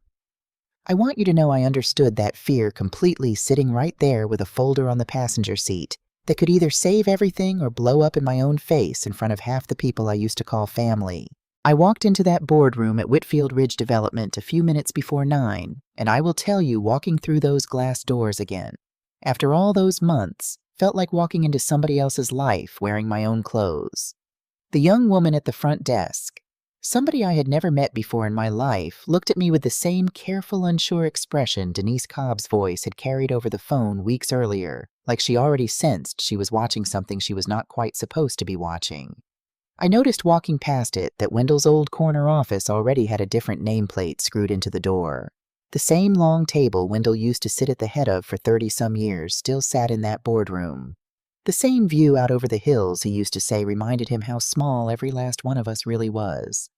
I want you to know I understood that fear completely, sitting right there with a folder on the passenger seat that could either save everything or blow up in my own face in front of half the people I used to call family. I walked into that boardroom at Whitfield Ridge Development a few minutes before 9, and I will tell you, walking through those glass doors again, after all those months, felt like walking into somebody else's life wearing my own clothes. The young woman at the front desk, somebody I had never met before in my life, looked at me with the same careful, unsure expression Denise Cobb's voice had carried over the phone weeks earlier, like she already sensed she was watching something she was not quite supposed to be watching. I noticed walking past it that Wendell's old corner office already had a different nameplate screwed into the door. The same long table Wendell used to sit at the head of for 30-some years still sat in that boardroom. The same view out over the hills, he used to say, reminded him how small every last one of us really was.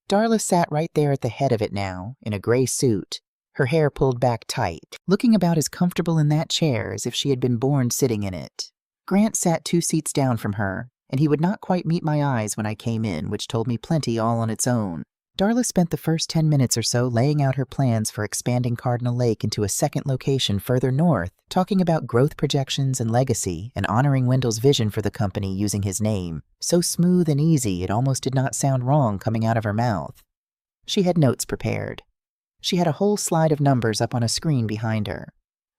Darla sat right there at the head of it now, in a gray suit, her hair pulled back tight, looking about as comfortable in that chair as if she had been born sitting in it. Grant sat 2 seats down from her, and he would not quite meet my eyes when I came in, which told me plenty all on its own. Darla spent the first 10 minutes or so laying out her plans for expanding Cardinal Lake into a second location further north, talking about growth projections and legacy, and honoring Wendell's vision for the company using his name, so smooth and easy it almost did not sound wrong coming out of her mouth. She had notes prepared. She had a whole slide of numbers up on a screen behind her.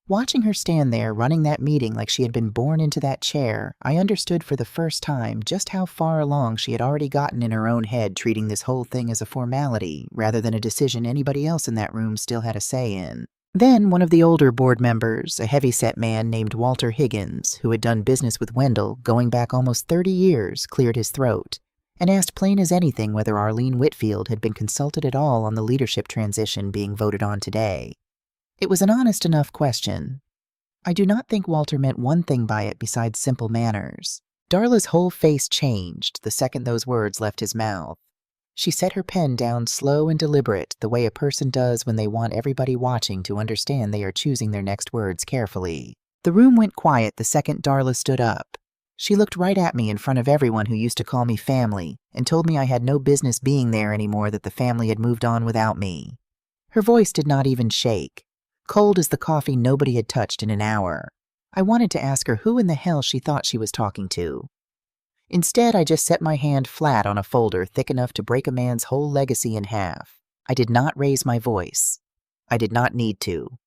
Watching her stand there running that meeting like she had been born into that chair, I understood for the first time just how far along she had already gotten in her own head, treating this whole thing as a formality rather than a decision anybody else in that room still had a say in. Then one of the older board members, a heavyset man named Walter Higgins, who had done business with Wendell going back almost 30 years, cleared his throat and asked plain as anything whether Arlene Whitfield had been consulted at all on the leadership transition being voted on today. It was an honest enough question. I do not think Walter meant one thing by it besides simple manners. Darla's whole face changed the second those words left his mouth. She set her pen down slow and deliberate, the way a person does when they want everybody watching to understand they are choosing their next words carefully. The room went quiet the second Darla stood up. She looked right at me in front of everyone who used to call me family and told me I had no business being there anymore, that the family had moved on without me. Her voice did not even shake, cold as the coffee nobody had touched in an hour. I wanted to ask her who in the hell she thought she was talking to. Instead, I just set my hand flat on a folder thick enough to break a man's whole legacy in half. I did not raise my voice. I did not need to.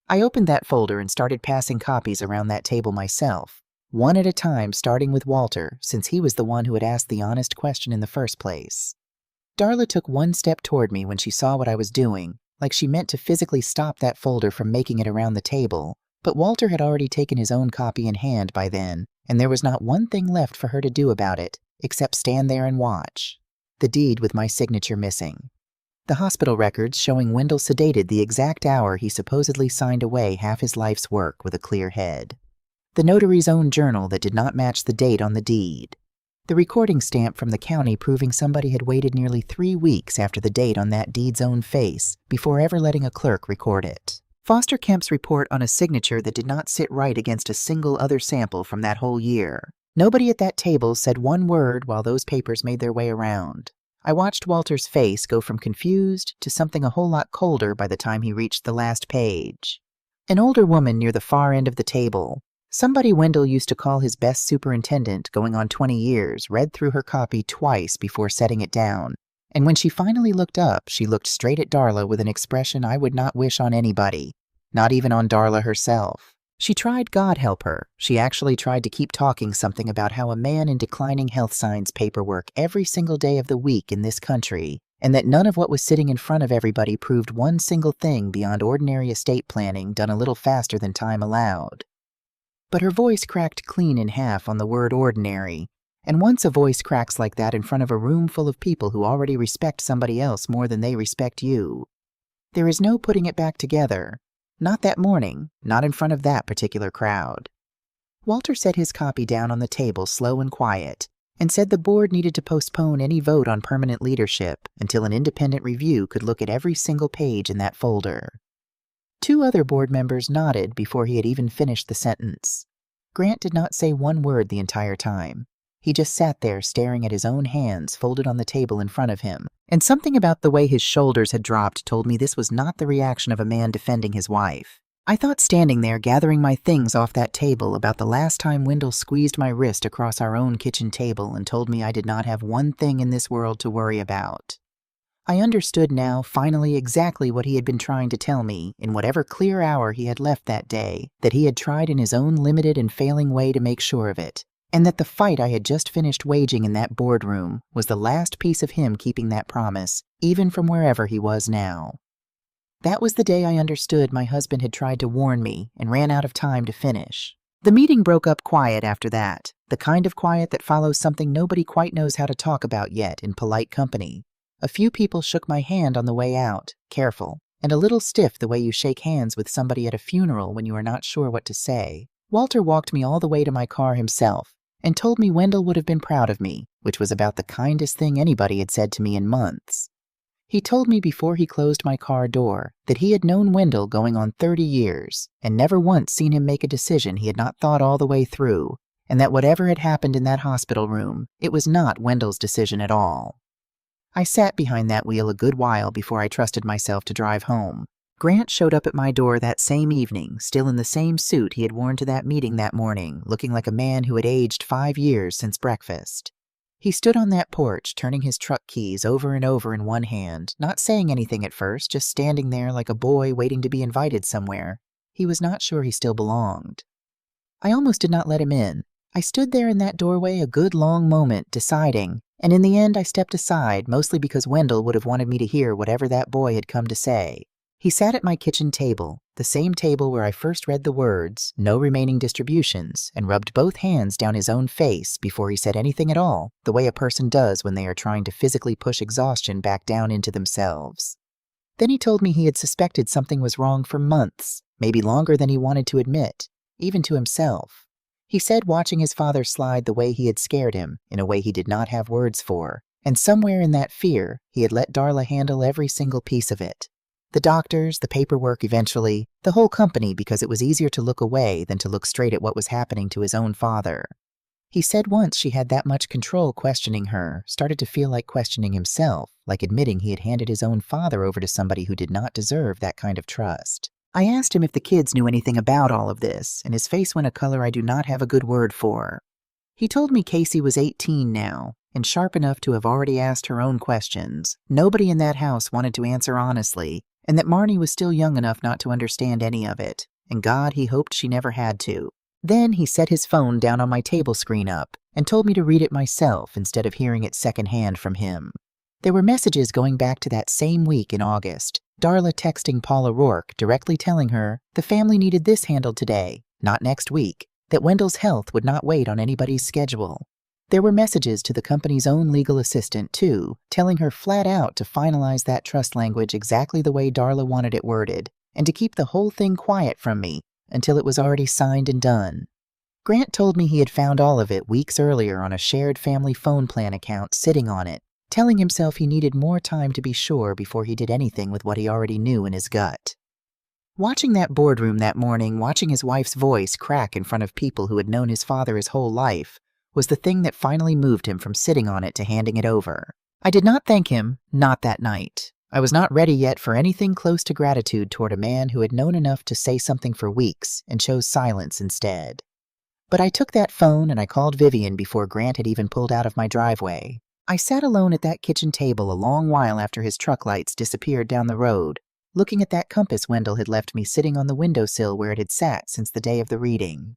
I opened that folder and started passing copies around that table myself, one at a time, starting with Walter, since he was the one who had asked the honest question in the first place. Darla took one step toward me when she saw what I was doing, like she meant to physically stop that folder from making it around the table, but Walter had already taken his own copy in hand by then, and there was not one thing left for her to do about it, except stand there and watch. The deed with my signature missing. The hospital records showing Wendell sedated the exact hour he supposedly signed away half his life's work with a clear head. The notary's own journal that did not match the date on the deed. The recording stamp from the county proving somebody had waited nearly 3 weeks after the date on that deed's own face before ever letting a clerk record it. Foster Kemp's report on a signature that did not sit right against a single other sample from that whole year. Nobody at that table said one word while those papers made their way around. I watched Walter's face go from confused to something a whole lot colder by the time he reached the last page. An older woman near the far end of the table, somebody Wendell used to call his best superintendent going on 20 years, read through her copy twice before setting it down. And when she finally looked up, she looked straight at Darla with an expression I would not wish on anybody, not even on Darla herself. She tried, God help her. She actually tried to keep talking something about how a man in declining health signs paperwork every single day of the week in this country, and that none of what was sitting in front of everybody proved one single thing beyond ordinary estate planning done a little faster than time allowed. But her voice cracked clean in half on the word ordinary, and once a voice cracks like that in front of a room full of people who already respect somebody else more than they respect you, there is no putting it back together. Not that morning, not in front of that particular crowd. Walter set his copy down on the table slow and quiet, and said the board needed to postpone any vote on permanent leadership until an independent review could look at every single page in that folder. 2 other board members nodded before he had even finished the sentence. Grant did not say one word the entire time. He just sat there staring at his own hands folded on the table in front of him, and something about the way his shoulders had dropped told me this was not the reaction of a man defending his wife. I thought standing there gathering my things off that table about the last time Wendell squeezed my wrist across our own kitchen table and told me I did not have one thing in this world to worry about. I understood now, finally, exactly what he had been trying to tell me, in whatever clear hour he had left that day, that he had tried in his own limited and failing way to make sure of it. And that the fight I had just finished waging in that boardroom was the last piece of him keeping that promise, even from wherever he was now. That was the day I understood my husband had tried to warn me and ran out of time to finish. The meeting broke up quiet after that, the kind of quiet that follows something nobody quite knows how to talk about yet in polite company. A few people shook my hand on the way out, careful, and a little stiff the way you shake hands with somebody at a funeral when you are not sure what to say. Walter walked me all the way to my car himself, and told me Wendell would have been proud of me, which was about the kindest thing anybody had said to me in months. He told me before he closed my car door that he had known Wendell going on 30 years and never once seen him make a decision he had not thought all the way through, and that whatever had happened in that hospital room, it was not Wendell's decision at all. I sat behind that wheel a good while before I trusted myself to drive home. Grant showed up at my door that same evening, still in the same suit he had worn to that meeting that morning, looking like a man who had aged 5 years since breakfast. He stood on that porch, turning his truck keys over and over in one hand, not saying anything at first, just standing there like a boy waiting to be invited somewhere. He was not sure he still belonged. I almost did not let him in. I stood there in that doorway a good long moment, deciding, and in the end I stepped aside, mostly because Wendell would have wanted me to hear whatever that boy had come to say. He sat at my kitchen table, the same table where I first read the words, "No remaining distributions," and rubbed both hands down his own face before he said anything at all, the way a person does when they are trying to physically push exhaustion back down into themselves. Then he told me he had suspected something was wrong for months, maybe longer than he wanted to admit, even to himself. He said watching his father slide the way he had scared him, in a way he did not have words for, and somewhere in that fear, he had let Darla handle every single piece of it. The doctors, the paperwork eventually, the whole company, because it was easier to look away than to look straight at what was happening to his own father. He said once she had that much control questioning her, started to feel like questioning himself, like admitting he had handed his own father over to somebody who did not deserve that kind of trust. I asked him if the kids knew anything about all of this, and his face went a color I do not have a good word for. He told me Casey was 18 now, and sharp enough to have already asked her own questions. Nobody in that house wanted to answer honestly, and that Marnie was still young enough not to understand any of it, and God, he hoped she never had to. Then he set his phone down on my table screen up and told me to read it myself instead of hearing it secondhand from him. There were messages going back to that same week in August, Darla texting Paula Rourke directly telling her the family needed this handled today, not next week, that Wendell's health would not wait on anybody's schedule. There were messages to the company's own legal assistant, too, telling her flat out to finalize that trust language exactly the way Darla wanted it worded, and to keep the whole thing quiet from me until it was already signed and done. Grant told me he had found all of it weeks earlier on a shared family phone plan account sitting on it, telling himself he needed more time to be sure before he did anything with what he already knew in his gut. Watching that boardroom that morning, watching his wife's voice crack in front of people who had known his father his whole life, was the thing that finally moved him from sitting on it to handing it over. I did not thank him, not that night. I was not ready yet for anything close to gratitude toward a man who had known enough to say something for weeks and chose silence instead. But I took that phone and I called Vivian before Grant had even pulled out of my driveway. I sat alone at that kitchen table a long while after his truck lights disappeared down the road, looking at that compass Wendell had left me sitting on the windowsill where it had sat since the day of the reading.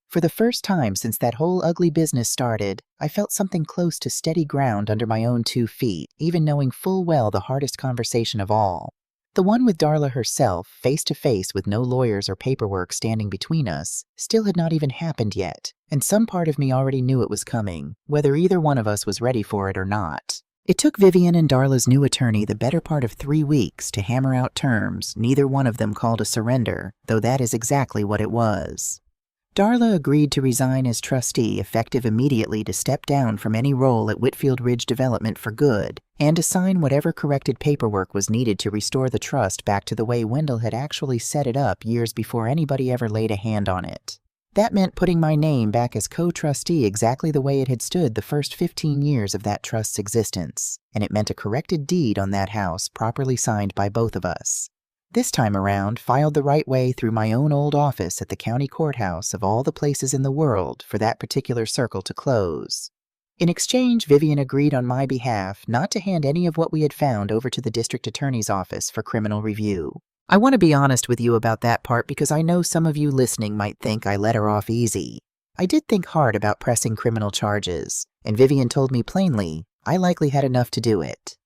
For the first time since that whole ugly business started, I felt something close to steady ground under my own 2 feet, even knowing full well the hardest conversation of all. The one with Darla herself, face to face with no lawyers or paperwork standing between us, still had not even happened yet, and some part of me already knew it was coming, whether either one of us was ready for it or not. It took Vivian and Darla's new attorney the better part of 3 weeks to hammer out terms neither one of them called a surrender, though that is exactly what it was. Darla agreed to resign as trustee effective immediately to step down from any role at Whitfield Ridge Development for good, and to sign whatever corrected paperwork was needed to restore the trust back to the way Wendell had actually set it up years before anybody ever laid a hand on it. That meant putting my name back as co-trustee exactly the way it had stood the first 15 years of that trust's existence, and it meant a corrected deed on that house properly signed by both of us. This time around, filed the right way through my own old office at the county courthouse of all the places in the world for that particular circle to close. In exchange, Vivian agreed on my behalf not to hand any of what we had found over to the district attorney's office for criminal review. I want to be honest with you about that part because I know some of you listening might think I let her off easy. I did think hard about pressing criminal charges, and Vivian told me plainly I likely had enough to do it.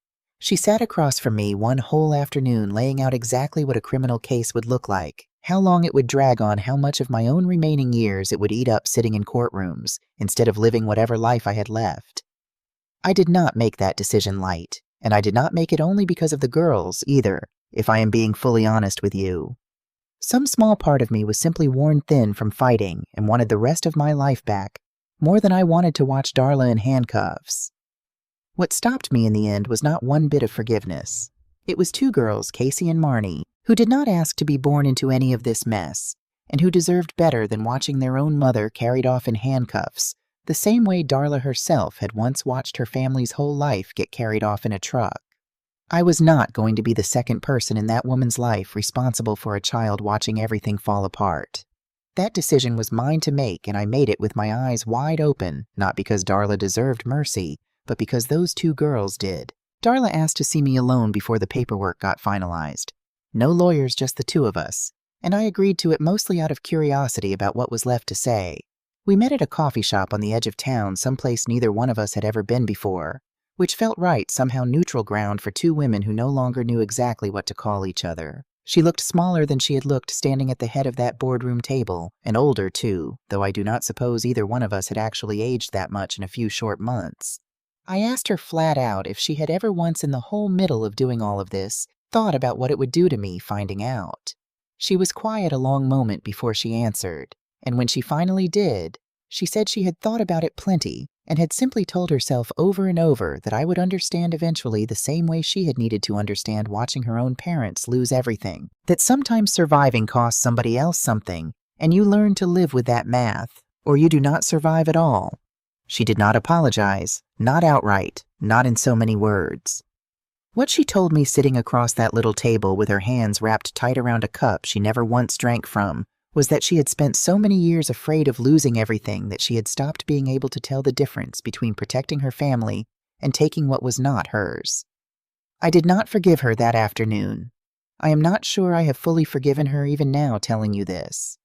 She sat across from me one whole afternoon laying out exactly what a criminal case would look like, how long it would drag on, how much of my own remaining years it would eat up sitting in courtrooms, instead of living whatever life I had left. I did not make that decision light, and I did not make it only because of the girls, either, if I am being fully honest with you. Some small part of me was simply worn thin from fighting and wanted the rest of my life back, more than I wanted to watch Darla in handcuffs. What stopped me in the end was not one bit of forgiveness. It was 2 girls, Casey and Marnie, who did not ask to be born into any of this mess, and who deserved better than watching their own mother carried off in handcuffs, the same way Darla herself had once watched her family's whole life get carried off in a truck. I was not going to be the second person in that woman's life responsible for a child watching everything fall apart. That decision was mine to make, and I made it with my eyes wide open, not because Darla deserved mercy, but because those 2 girls did. Darla asked to see me alone before the paperwork got finalized. No lawyers, just the 2 of us, and I agreed to it mostly out of curiosity about what was left to say. We met at a coffee shop on the edge of town, someplace neither one of us had ever been before, which felt right, somehow neutral ground for 2 women who no longer knew exactly what to call each other. She looked smaller than she had looked standing at the head of that boardroom table, and older too, though I do not suppose either one of us had actually aged that much in a few short months. I asked her flat out if she had ever once in the whole middle of doing all of this thought about what it would do to me finding out. She was quiet a long moment before she answered, and when she finally did, she said she had thought about it plenty and had simply told herself over and over that I would understand eventually the same way she had needed to understand watching her own parents lose everything, that sometimes surviving costs somebody else something, and you learn to live with that math, or you do not survive at all. She did not apologize, not outright, not in so many words. What she told me sitting across that little table with her hands wrapped tight around a cup she never once drank from was that she had spent so many years afraid of losing everything that she had stopped being able to tell the difference between protecting her family and taking what was not hers. I did not forgive her that afternoon. I am not sure I have fully forgiven her even now telling you this.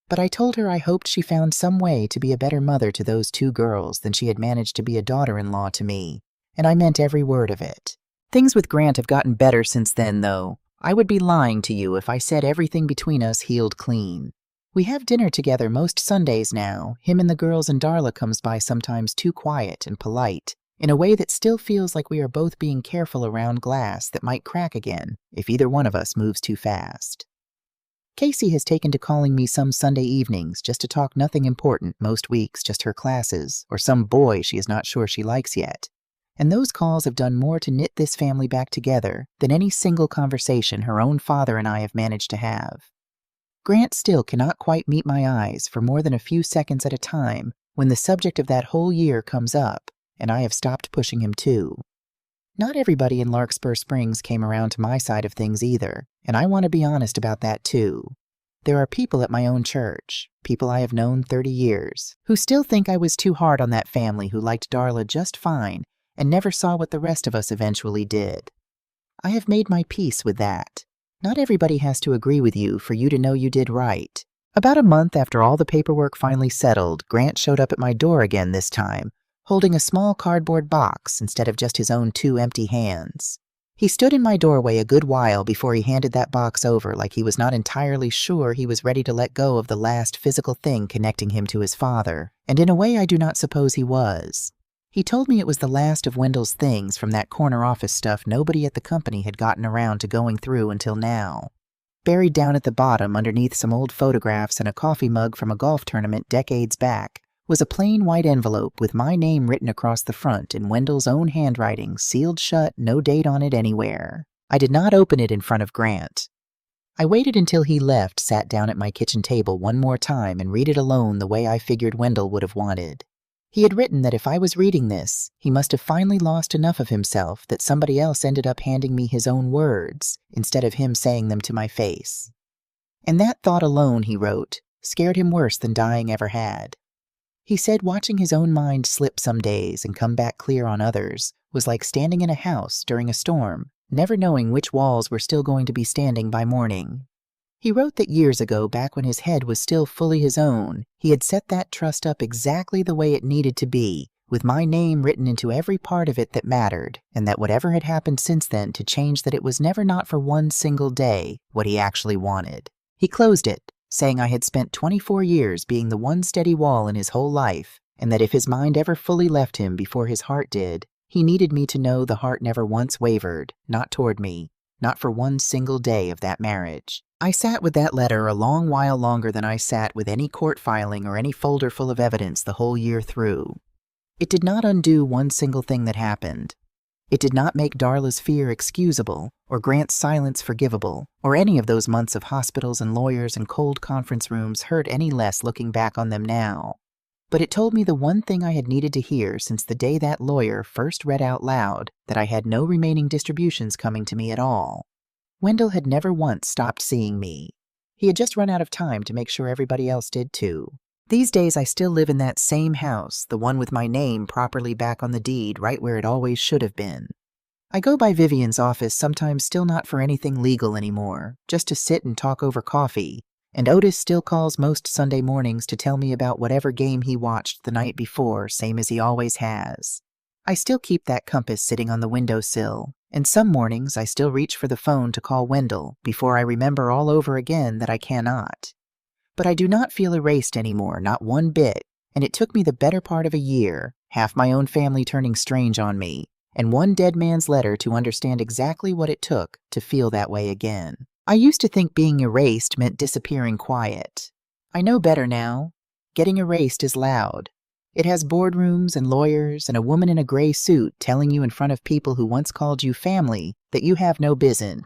But I told her I hoped she found some way to be a better mother to those two girls than she had managed to be a daughter-in-law to me, and I meant every word of it. Things with Grant have gotten better since then, though. I would be lying to you if I said everything between us healed clean. We have dinner together most Sundays now. Him and the girls, and Darla comes by sometimes too quiet and polite, in a way that still feels like we are both being careful around glass that might crack again if either one of us moves too fast. Casey has taken to calling me some Sunday evenings just to talk nothing important, most weeks just her classes, or some boy she is not sure she likes yet. And those calls have done more to knit this family back together than any single conversation her own father and I have managed to have. Grant still cannot quite meet my eyes for more than a few seconds at a time when the subject of that whole year comes up, and I have stopped pushing him too. Not everybody in Larkspur Springs came around to my side of things either, and I want to be honest about that too. There are people at my own church, people I have known 30 years, who still think I was too hard on that family who liked Darla just fine and never saw what the rest of us eventually did. I have made my peace with that. Not everybody has to agree with you for you to know you did right. About a month after all the paperwork finally settled, Grant showed up at my door again this time, holding a small cardboard box instead of just his own 2 empty hands. He stood in my doorway a good while before he handed that box over like he was not entirely sure he was ready to let go of the last physical thing connecting him to his father, and in a way I do not suppose he was. He told me it was the last of Wendell's things from that corner office stuff nobody at the company had gotten around to going through until now. Buried down at the bottom underneath some old photographs and a coffee mug from a golf tournament decades back was a plain white envelope with my name written across the front in Wendell's own handwriting, sealed shut, no date on it anywhere. I did not open it in front of Grant. I waited until he left, sat down at my kitchen table one more time and read it alone the way I figured Wendell would have wanted. He had written that if I was reading this, he must have finally lost enough of himself that somebody else ended up handing me his own words instead of him saying them to my face. And that thought alone, he wrote, scared him worse than dying ever had. He said watching his own mind slip some days and come back clear on others was like standing in a house during a storm, never knowing which walls were still going to be standing by morning. He wrote that years ago, back when his head was still fully his own, he had set that trust up exactly the way it needed to be, with my name written into every part of it that mattered, and that whatever had happened since then to change that it was never not for one single day what he actually wanted. He closed it, saying I had spent 24 years being the one steady wall in his whole life, and that if his mind ever fully left him before his heart did, he needed me to know the heart never once wavered, not toward me, not for one single day of that marriage. I sat with that letter a long while longer than I sat with any court filing or any folder full of evidence the whole year through. It did not undo one single thing that happened. It did not make Darla's fear excusable, or Grant's silence forgivable, or any of those months of hospitals and lawyers and cold conference rooms hurt any less looking back on them now. But it told me the one thing I had needed to hear since the day that lawyer first read out loud that I had no remaining distributions coming to me at all. Wendell had never once stopped seeing me. He had just run out of time to make sure everybody else did too. These days I still live in that same house, the one with my name properly back on the deed right where it always should have been. I go by Vivian's office sometimes still not for anything legal anymore, just to sit and talk over coffee, and Otis still calls most Sunday mornings to tell me about whatever game he watched the night before, same as he always has. I still keep that compass sitting on the windowsill, and some mornings I still reach for the phone to call Wendell before I remember all over again that I cannot. But I do not feel erased anymore, not one bit, and it took me the better part of a year, half my own family turning strange on me, and one dead man's letter to understand exactly what it took to feel that way again. I used to think being erased meant disappearing quiet. I know better now. Getting erased is loud. It has boardrooms and lawyers and a woman in a gray suit telling you in front of people who once called you family that you have no business.